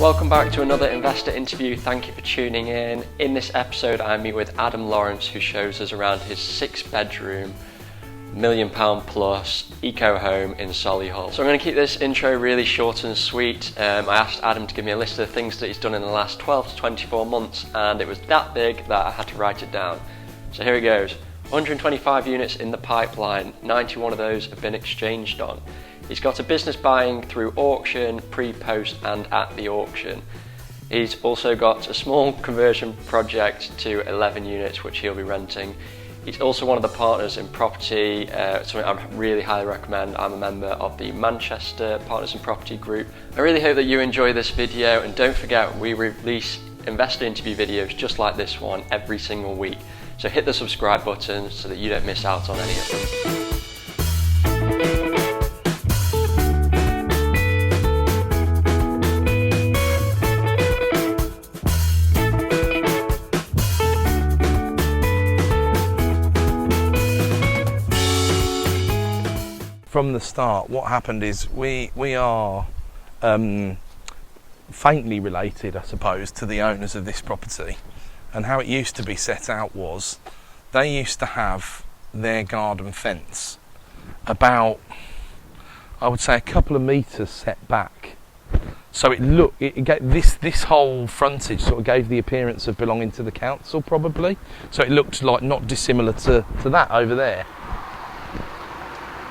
welcome back to another investor interview. Thank you for tuning in. In this episode, I meet with Adam Lawrence, who shows us around his 6-bedroom, £1 million plus eco home in Solihull. So I'm going to keep this intro really short and sweet. I asked Adam to give me a list of things that he's done in the last 12 to 24 months, and it was that big that I had to write it down. So here he goes. 125 units in the pipeline, 91 of those have been exchanged on. He's got a business buying through auction, pre-post and at the auction. He's also got a small conversion project to 11 units which he'll be renting. He's also one of the partners in property, something I really highly recommend. I'm a member of the Manchester Partners in Property group. I really hope that you enjoy this video, and don't forget we release investor interview videos just like this one every single week. So hit the subscribe button so that you don't miss out on any of them. From the start, what happened is we are faintly related, I suppose, to the owners of this property. And how it used to be set out was they used to have their garden fence about, I would say, a couple of metres set back. So it gave this whole frontage sort of gave the appearance of belonging to the council, probably. So it looked like not dissimilar to that over there.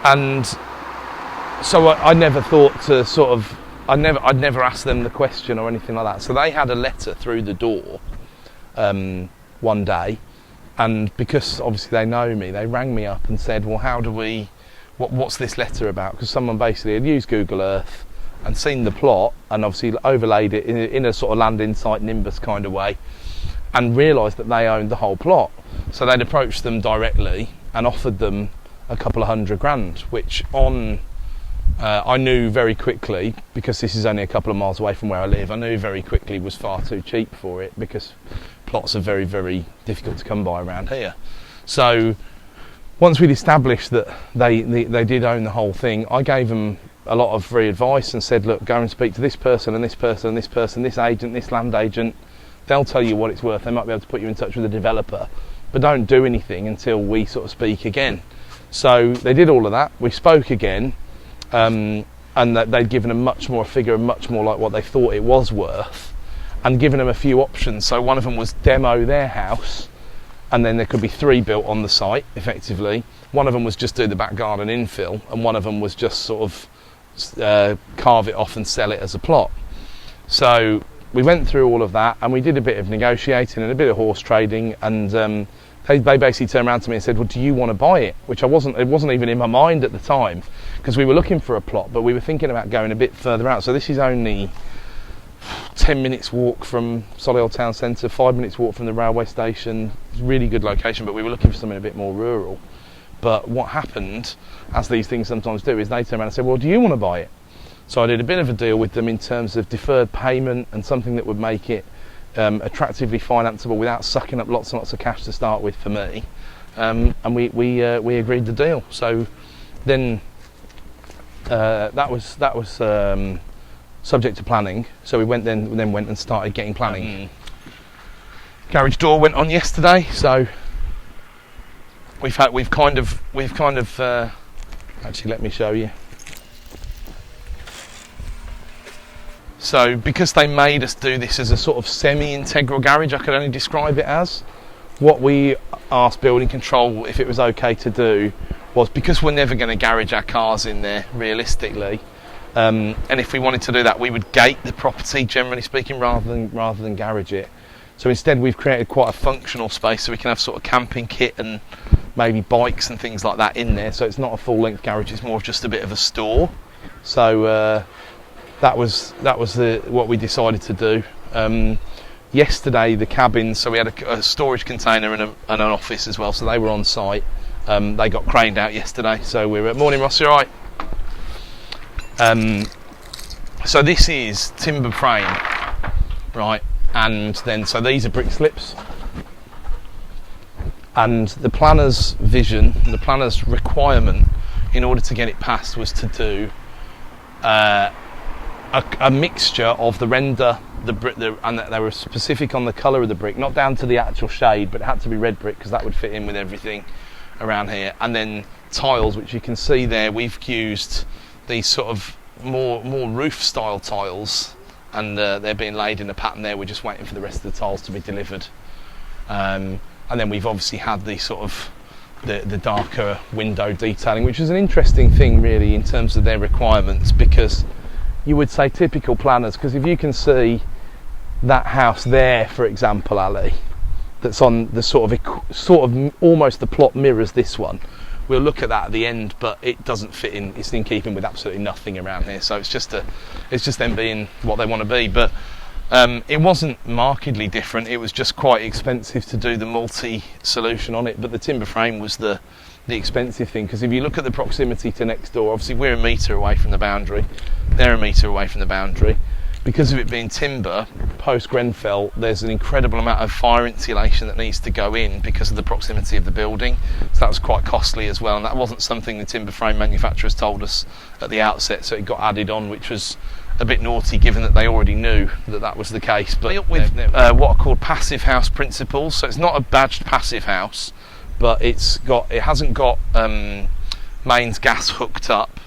And so I never thought to sort of, I'd never asked them the question or anything like that. So they had a letter through the door one day, and because obviously they know me, they rang me up and said, well, what's this letter about? Because someone basically had used Google Earth and seen the plot and obviously overlaid it in a sort of land insight Nimbus kind of way and realised that they owned the whole plot. So they'd approached them directly and offered them a couple of £100,000, which I knew very quickly, because this is only a couple of miles away from where I live, I knew very quickly was far too cheap for it, because plots are very, very difficult to come by around here. So once we'd established that they did own the whole thing, I gave them a lot of free advice and said, look, go and speak to this person and this person and this person, this agent, this land agent. They'll tell you what it's worth. They might be able to put you in touch with a developer, but don't do anything until we sort of speak again. So they did all of that. We spoke again, and that they'd given them much more a figure, much more like what they thought it was worth, and given them a few options. So one of them was demo their house, and then there could be 3 built on the site, effectively. One of them was just do the back garden infill, and one of them was just sort of carve it off and sell it as a plot. So we went through all of that, and we did a bit of negotiating and a bit of horse trading, and they basically turned around to me and said, well, do you want to buy it? Which it wasn't even in my mind at the time, because we were looking for a plot, but we were thinking about going a bit further out. So this is only 10 minutes walk from Solihull town centre, 5 minutes walk from the railway station. It's a really good location, but we were looking for something a bit more rural. But what happened, as these things sometimes do, is they turned around and said, well, do you want to buy it? So I did a bit of a deal with them in terms of deferred payment and something that would make it attractively financeable without sucking up lots and lots of cash to start with for me, and we agreed the deal. So then that was subject to planning. So we went and started getting planning. Garage door went on yesterday, so we've kind of actually, let me show you. So because they made us do this as a sort of semi-integral garage, I could only describe it as, what we asked building control if it was okay to do was, because we're never going to garage our cars in there realistically, and if we wanted to do that we would gate the property, generally speaking, rather than garage it. So instead we've created quite a functional space so we can have sort of camping kit and maybe bikes and things like that in there. So it's not a full length garage, it's more of just a bit of a store. So that was what we decided to do. Yesterday the cabins, so we had a storage container and an office as well, so they were on site. They got craned out yesterday, so we were morning Ross, you alright? So this is timber frame, right, and then so these are brick slips, and the planner's vision, the planner's requirement in order to get it passed was to do a mixture of the render the brick, and they were specific on the colour of the brick, not down to the actual shade, but it had to be red brick because that would fit in with everything around here. And then tiles, which you can see there, we've used these sort of more roof style tiles, and they're being laid in a pattern there. We're just waiting for the rest of the tiles to be delivered. And then we've obviously had the sort of the darker window detailing, which is an interesting thing really in terms of their requirements, because you would say typical planners, because if you can see that house there, for example, Ali, that's on the sort of almost the plot mirrors this one, we'll look at that at the end, but it doesn't fit in. It's in keeping with absolutely nothing around here. So it's just them being what they want to be. But it wasn't markedly different. It was just quite expensive to do the multi solution on it. But the timber frame was the expensive thing, because if you look at the proximity to next door, obviously we're a metre away from the boundary, they're a metre away from the boundary. Because of it being timber, post Grenfell, there's an incredible amount of fire insulation that needs to go in because of the proximity of the building. So that was quite costly as well, and that wasn't something the timber frame manufacturers told us at the outset, so it got added on, which was a bit naughty given that they already knew that was the case. But with what are called Passivhaus principles, so it's not a badged passive house, but it hasn't got mains gas hooked up.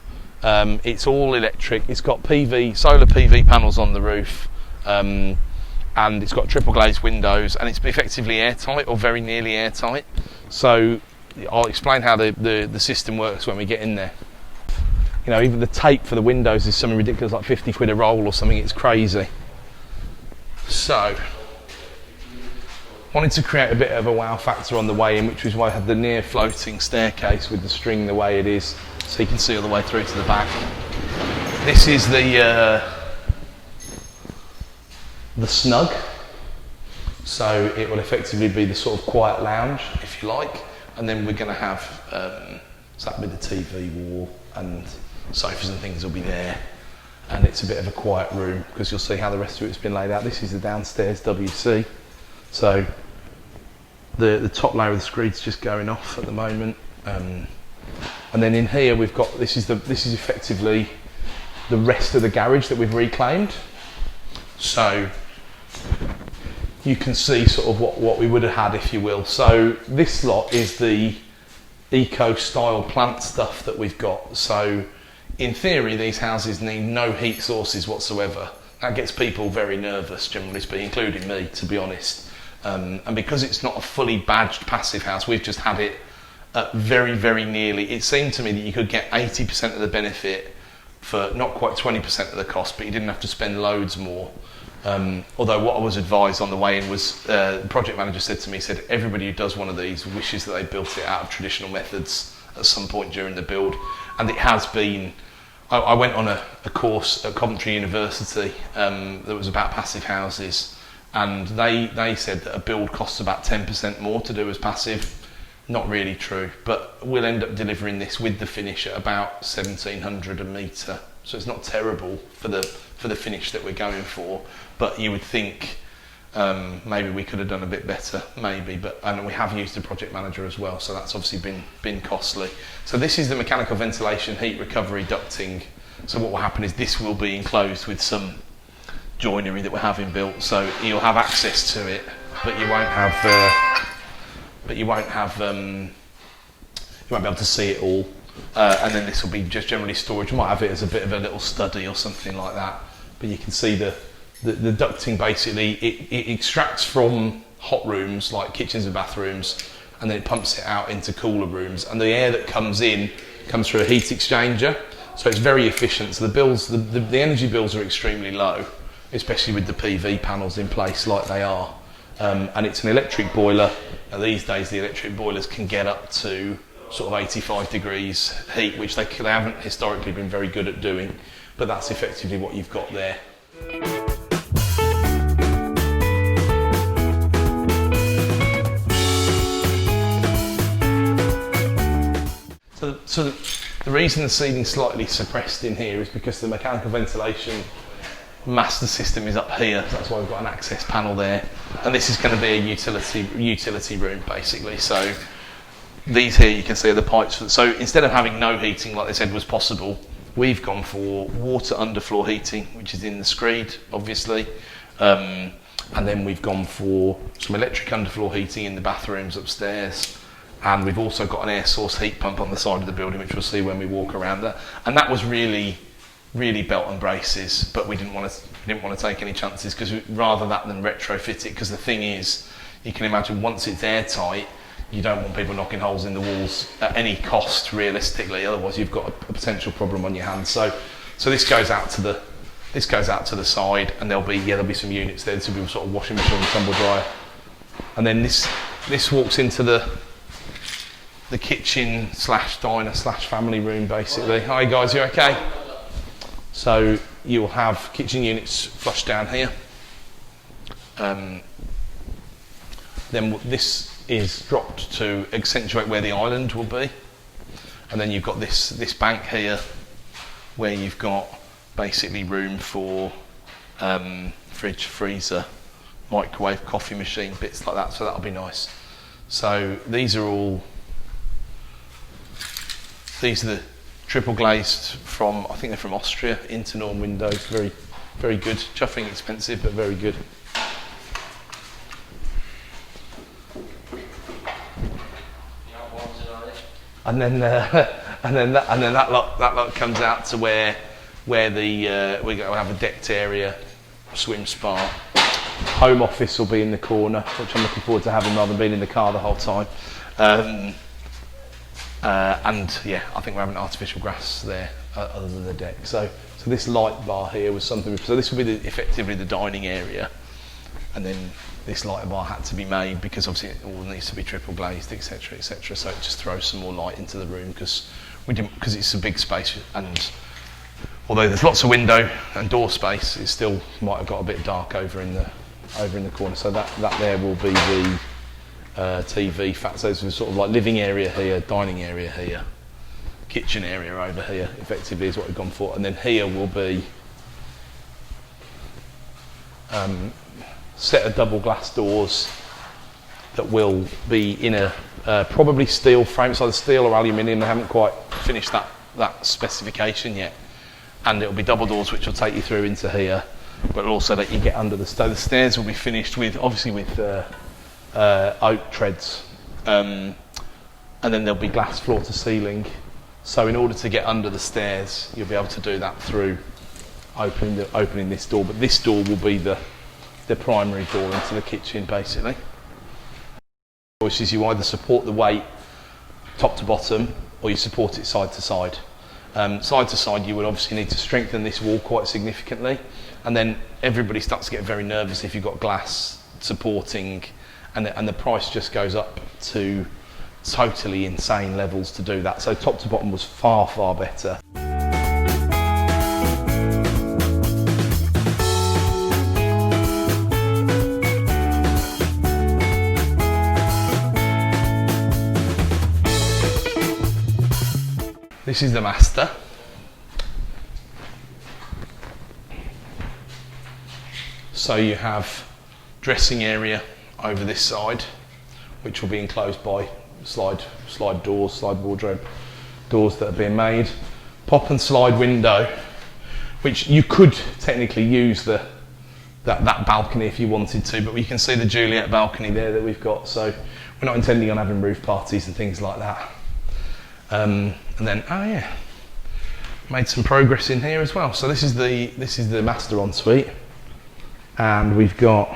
It's all electric. It's got solar PV panels on the roof, and it's got triple glazed windows, and it's effectively airtight or very nearly airtight. So I'll explain how the system works when we get in there. You know, even the tape for the windows is something ridiculous, like 50 quid a roll or something. It's crazy. So wanted to create a bit of a wow factor on the way in, which was why I had the near floating staircase with the string the way it is, so you can see all the way through to the back. This is the snug, so it will effectively be the sort of quiet lounge, if you like, and then we're going to have so that'll be the TV wall, and sofas and things will be there, and it's a bit of a quiet room because you'll see how the rest of it's been laid out. This is the downstairs WC, so the top layer of the screed's just going off at the moment. And then in here we've got, this is effectively the rest of the garage that we've reclaimed. So you can see sort of what we would have had, if you will. So this lot is the eco-style plant stuff that we've got. So in theory, these houses need no heat sources whatsoever. That gets people very nervous, generally speaking, including me, to be honest. And because it's not a fully badged passive house, we've just had it very, very nearly. It seemed to me that you could get 80% of the benefit for not quite 20% of the cost, but you didn't have to spend loads more. Although what I was advised on the way in was, the project manager said to me, said everybody who does one of these wishes that they built it out of traditional methods at some point during the build. And it has been. I went on a course at Coventry University that was about passive houses, and they said that a build costs about 10% more to do as passive. Not really true, but we'll end up delivering this with the finish at about 1,700 a metre, so it's not terrible for the finish that we're going for. But you would think maybe we could have done a bit better, maybe. And we have used a project manager as well, so that's obviously been costly. So this is the mechanical ventilation heat recovery ducting. So what will happen is this will be enclosed with some joinery that we're having built, so you'll have access to it, but you won't have. You won't be able to see it all, and then this will be just generally storage. You might have it as a bit of a little study or something like that, but you can see the ducting. Basically it extracts from hot rooms like kitchens and bathrooms, and then it pumps it out into cooler rooms, and the air that comes in comes through a heat exchanger, so it's very efficient. So the energy bills are extremely low, especially with the PV panels in place like they are. And it's an electric boiler. Now, these days the electric boilers can get up to sort of 85 degrees heat, which they haven't historically been very good at doing, but that's effectively what you've got there. So the reason the ceiling's slightly suppressed in here is because the mechanical ventilation master system is up here. That's why we've got an access panel there, and this is going to be a utility room basically. So these here you can see are the pipes. So instead of having no heating like they said was possible, we've gone for water underfloor heating, which is in the screed obviously, And then we've gone for some electric underfloor heating in the bathrooms upstairs. And we've also got an air source heat pump on the side of the building, which we'll see when we walk around there. And that was really belt and braces, but we didn't want to take any chances, because rather that than retrofit it. Because the thing is, you can imagine once it's airtight, you don't want people knocking holes in the walls at any cost, realistically. Otherwise, you've got a potential problem on your hands. So this goes out to the side, and there'll be some units there. This will be sort of washing machine, tumble dryer, and then this walks into the kitchen / diner / family room, basically. Hi guys, you okay? So you'll have kitchen units flush down here. Then this is dropped to accentuate where the island will be, and then you've got this bank here where you've got basically room for fridge, freezer, microwave, coffee machine, bits like that. So that'll be nice. So these are the triple glazed from, I think they're from Austria, Internorm windows. Very, very good. Chuffing expensive, but very good. And then that lot comes out to where we're going to have a decked area, swim spa. Home office will be in the corner, which I'm looking forward to having rather than being in the car the whole time. And yeah, I think we're having artificial grass there other than the deck. So this light bar here was something. So this will be effectively the dining area, and then this light bar had to be made because obviously it all needs to be triple glazed, etc., etc. So it just throws some more light into the room because it's a big space, and although there's lots of window and door space, it still might have got a bit dark over in the corner. So that there will be the TV so it's sort of like living area here, dining area here, kitchen area over here, effectively is what we've gone for. And then here will be set of double glass doors that will be in a probably steel frame. It's either steel or aluminium. They haven't quite finished that specification yet. And it'll be double doors which will take you through into here, but also let you get under the stairs. The stairs will be finished with oak treads, and then there'll be glass floor to ceiling. So in order to get under the stairs, you'll be able to do that through opening this door. But this door will be the primary door into the kitchen, basically. Which is you either support the weight top to bottom, or you support it side to side. Side to side, you would obviously need to strengthen this wall quite significantly, and then everybody starts to get very nervous if you've got glass supporting. And the price just goes up to totally insane levels to do that. So top to bottom was far, far better. This is the master. So you have dressing area over this side, which will be enclosed by slide doors, slide wardrobe doors that are being made. Pop and slide window, which you could technically use that balcony if you wanted to, but you can see the Juliet balcony there that we've got. So we're not intending on having roof parties and things like that. And then made some progress in here as well. So this is the master ensuite, and we've got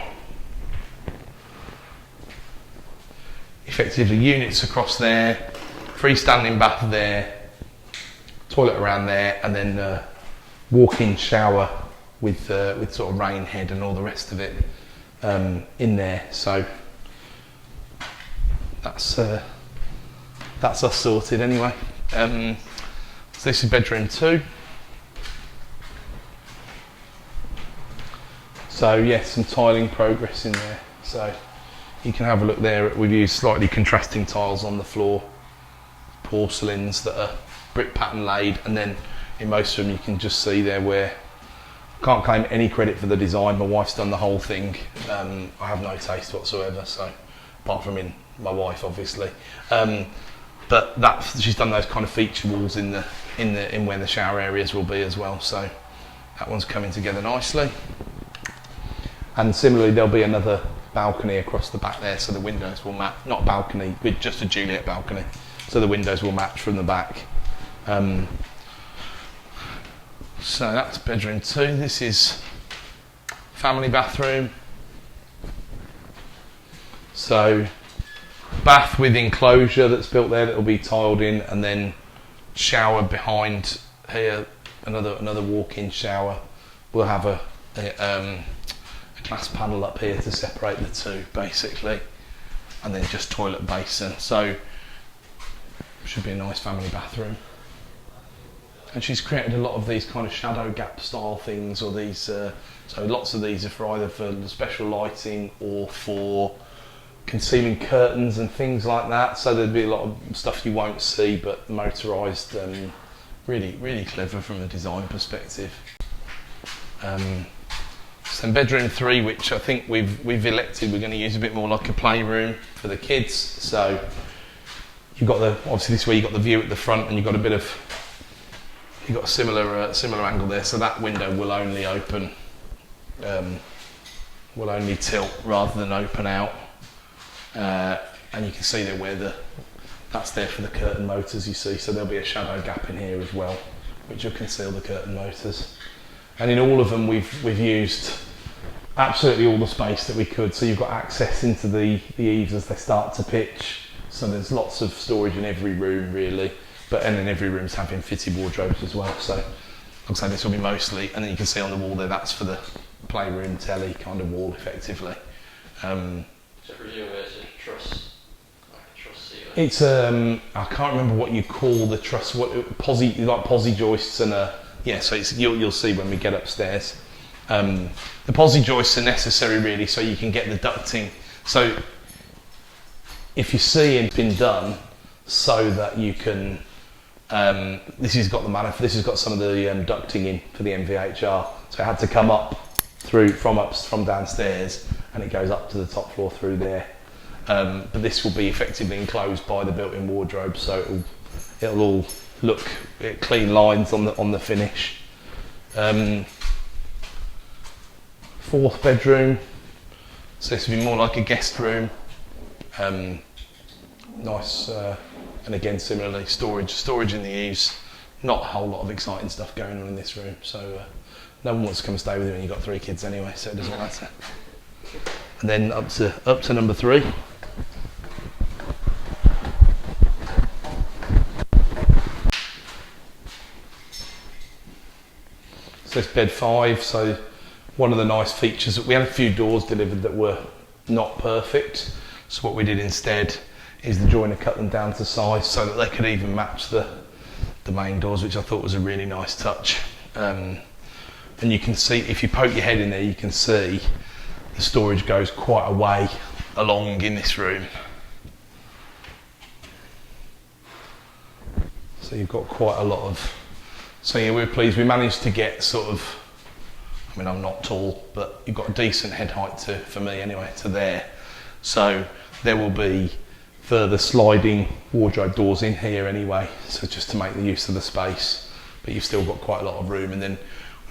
effectively units across there, freestanding bath there, toilet around there, and then walk-in shower with sort of rain head and all the rest of it in there. So that's us sorted anyway. So this is bedroom 2. So yes, some tiling progress in there. So you can have a look there. We've used slightly contrasting tiles on the floor, porcelains that are brick pattern laid, and then in most of them you can just see there where can't claim any credit for the design. My wife's done the whole thing. I have no taste whatsoever, so apart from in my wife, obviously. But she's done those kind of feature walls in where the shower areas will be as well. So that one's coming together nicely. And similarly, there'll be another balcony across the back there, so the windows will match. Not a balcony, but just a Juliet balcony, so the windows will match from the back. So that's bedroom 2. This is family bathroom. So bath with enclosure that's built there that will be tiled in, and then shower behind here, another walk-in shower. We'll have a glass panel up here to separate the two, basically, and then just toilet basin. So should be a nice family bathroom. And she's created a lot of these kind of shadow gap style things, or these. So lots of these are for either for special lighting or for concealing curtains and things like that. So there'd be a lot of stuff you won't see, but motorised. Really, really clever from a design perspective. So bedroom 3, which I think we've elected, we're going to use a bit more like a playroom for the kids. So you've got obviously this is where you've got the view at the front, and you've got a similar angle there. So that window will only open, will only tilt rather than open out. And you can see there where that's there for the curtain motors, you see. So there'll be a shadow gap in here as well, which will conceal the curtain motors. And in all of them, we've used absolutely all the space that we could. So you've got access into the eaves as they start to pitch. So there's lots of storage in every room, really. And then every room's having fitted wardrobes as well. So I'd say this will be mostly, and then you can see on the wall there, that's for the playroom telly kind of wall, effectively. So presumably it's a truss ceiling. It's I can't remember what you call the truss. Posi joists and so you'll see when we get upstairs. The posi joists are necessary really, so you can get the ducting. So if you see it's been done so that you can. This has got some of the ducting in for the MVHR, so it had to come up from downstairs, and it goes up to the top floor through there. But this will be effectively enclosed by the built-in wardrobe, so it'll all look clean lines on the finish. 4th bedroom, so this will be more like a guest room. Nice. And again, similarly, storage in the eaves. Not a whole lot of exciting stuff going on in this room, so no one wants to come and stay with you when you've got 3 kids anyway, so it doesn't matter. And then up to number 3. So it's bed 5. So one of the nice features, we had a few doors delivered that were not perfect. So what we did instead is the joiner cut them down to size so that they could even match the main doors, which I thought was a really nice touch. And you can see, if you poke your head in there, you can see the storage goes quite a way along in this room. So you've got quite a lot of, so yeah, we're pleased. We managed to get sort of, I mean, I'm not tall, but you've got a decent head height for me anyway, to there. So there will be further sliding wardrobe doors in here anyway, so just to make the use of the space, but you've still got quite a lot of room. And then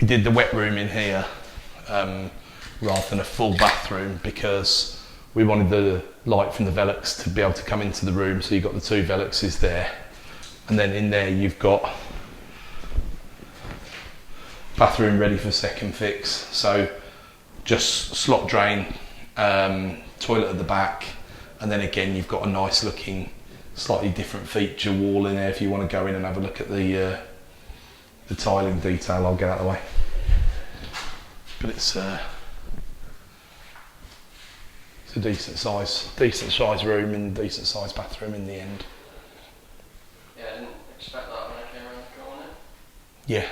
we did the wet room in here rather than a full bathroom, because we wanted the light from the Velux to be able to come into the room. So you've got the 2 Veluxes there, and then in there you've got bathroom ready for second fix. So just slot drain, toilet at the back, and then again you've got a nice looking, slightly different feature wall in there if you want to go in and have a look at the tiling detail. I'll get out of the way. But it's a decent size room and decent size bathroom in the end. Yeah, I didn't expect that when I came around the corner. Yeah,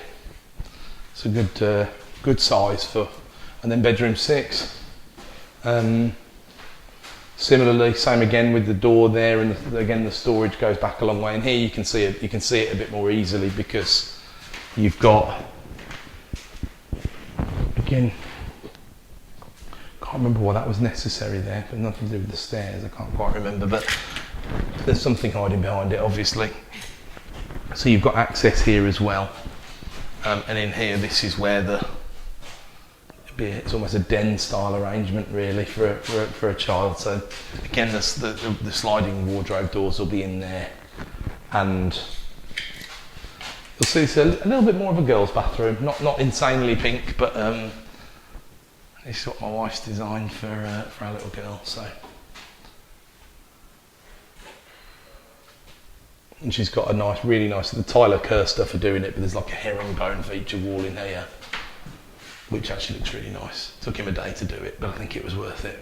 it's a good size for. And then bedroom 6. Similarly, same again with the door there, and again the storage goes back a long way. And here you can see it. You can see it a bit more easily because you've got, again, can't remember why that was necessary there, but nothing to do with the stairs. I can't quite remember, but there's something hiding behind it, obviously. So you've got access here as well, and in here this is where it's almost a den style arrangement really for a child. So again, the sliding wardrobe doors will be in there, and you'll see it's a little bit more of a girls' bathroom, not insanely pink, but it's what my wife's designed for our little girl. So, and she's got a nice, really nice. The Tyler Kerr stuff are doing it, but there's like a herringbone feature wall in here, which actually looks really nice. Took him a day to do it, but I think it was worth it.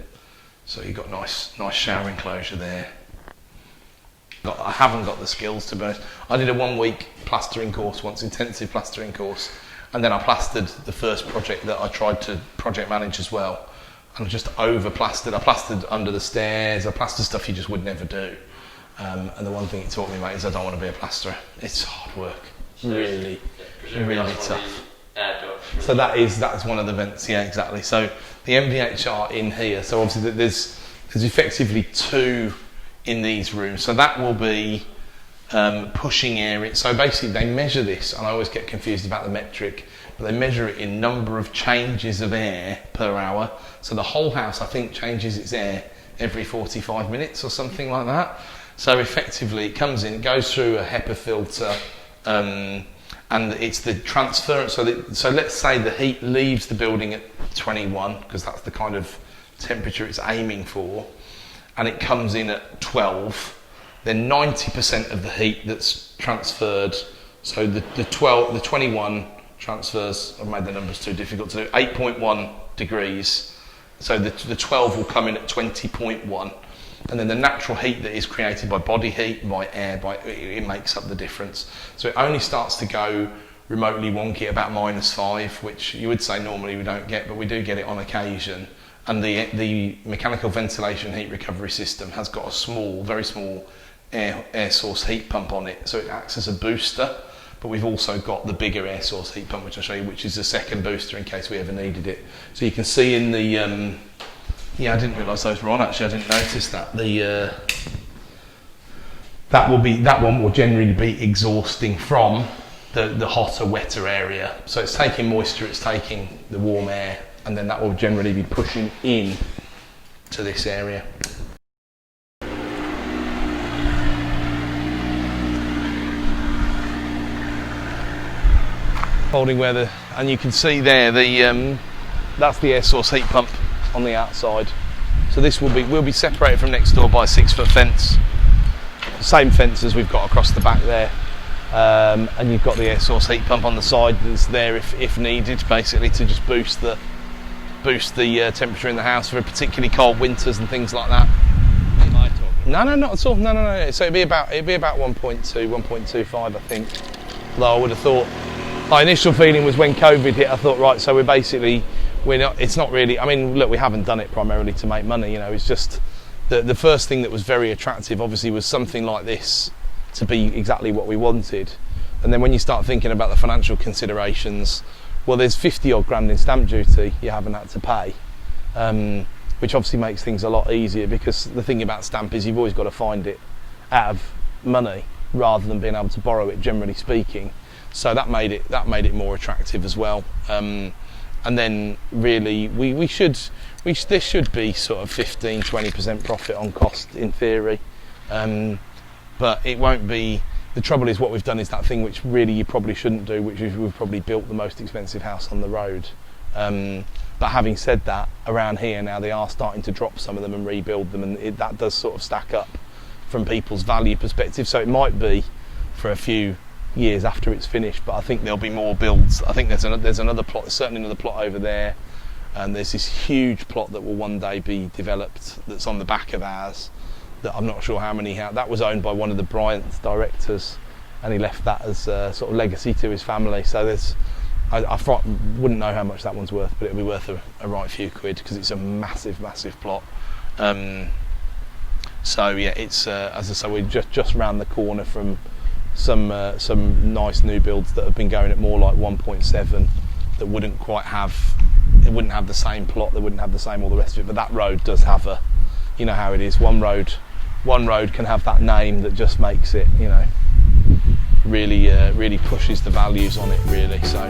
So you've got nice shower enclosure there. I haven't got the skills to be honest. I did a 1 week plastering course once, intensive plastering course, and then I plastered the first project that I tried to project manage as well. And I just over plastered. I plastered under the stairs. I plastered stuff you just would never do. And the one thing it taught me, mate, is I don't want to be a plasterer. It's hard work, really tough. So that's one of the vents, yeah, exactly. So the MVHR in here. So obviously there's effectively 2 in these rooms. So that will be pushing air. So basically they measure this, and I always get confused about the metric, but they measure it in number of changes of air per hour. So the whole house, I think, changes its air every 45 minutes or something like that. So effectively it comes in, it goes through a HEPA filter, and it's the transference. So let's say the heat leaves the building at 21, because that's the kind of temperature it's aiming for, and it comes in at 12, then 90% of the heat that's transferred, so the 21 transfers, I've made the numbers too difficult to do, 8.1 degrees, so the 12 will come in at 20.1, and then the natural heat that is created by body heat, by air, it makes up the difference. So it only starts to go remotely wonky at about -5, which you would say normally we don't get, but we do get it on occasion. And the mechanical ventilation heat recovery system has got a small, very small air source heat pump on it, so it acts as a booster. But we've also got the bigger air source heat pump, which I'll show you, which is a second booster in case we ever needed it. So you can see in the yeah, I didn't realise those were on actually. I didn't notice that. That one will generally be exhausting from the hotter, wetter area. So it's taking moisture, it's taking the warm air, and then that will generally be pushing in to this area. Holding and you can see there that's the air source heat pump on the outside. So this will be separated from next door by a 6-foot fence, same fence as we've got across the back there, and you've got the air source heat pump on the side that's there if needed, basically to just boost the temperature in the house for particularly cold winters and things like that. No, not at all. No. So it'd be about 1.2, 1.25, I think. Though I would have thought, my initial feeling was when COVID hit, I thought, right, so it's not really, I mean, look, we haven't done it primarily to make money, it's just the first thing that was very attractive obviously was something like this to be exactly what we wanted. And then when you start thinking about the financial considerations, well, there's 50 odd grand in stamp duty you haven't had to pay, which obviously makes things a lot easier, because the thing about stamp is you've always got to find it out of money rather than being able to borrow it, generally speaking. So that made it more attractive as well. And then really there should be sort of 15-20% profit on cost in theory, but it won't be. The trouble is, what we've done is that thing which really you probably shouldn't do, which is we've probably built the most expensive house on the road. But having said that, around here now they are starting to drop some of them and rebuild them, and that does sort of stack up from people's value perspective. So it might be for a few years after it's finished, but I think there'll be more builds. I think there's another plot, there's certainly another plot over there, and there's this huge plot that will one day be developed that's on the back of ours, that I'm not sure how many that was owned by one of the Bryant directors, and he left that as a sort of legacy to his family. So I wouldn't know how much that one's worth, but it'll be worth a right few quid, because it's a massive plot. So yeah, it's as I say, we're just round the corner from some nice new builds that have been going at more like 1.7 that wouldn't have the same plot, they wouldn't have the same all the rest of it, but that road does have you know how it is, one road can have that name that just makes it, really pushes the values on it really. So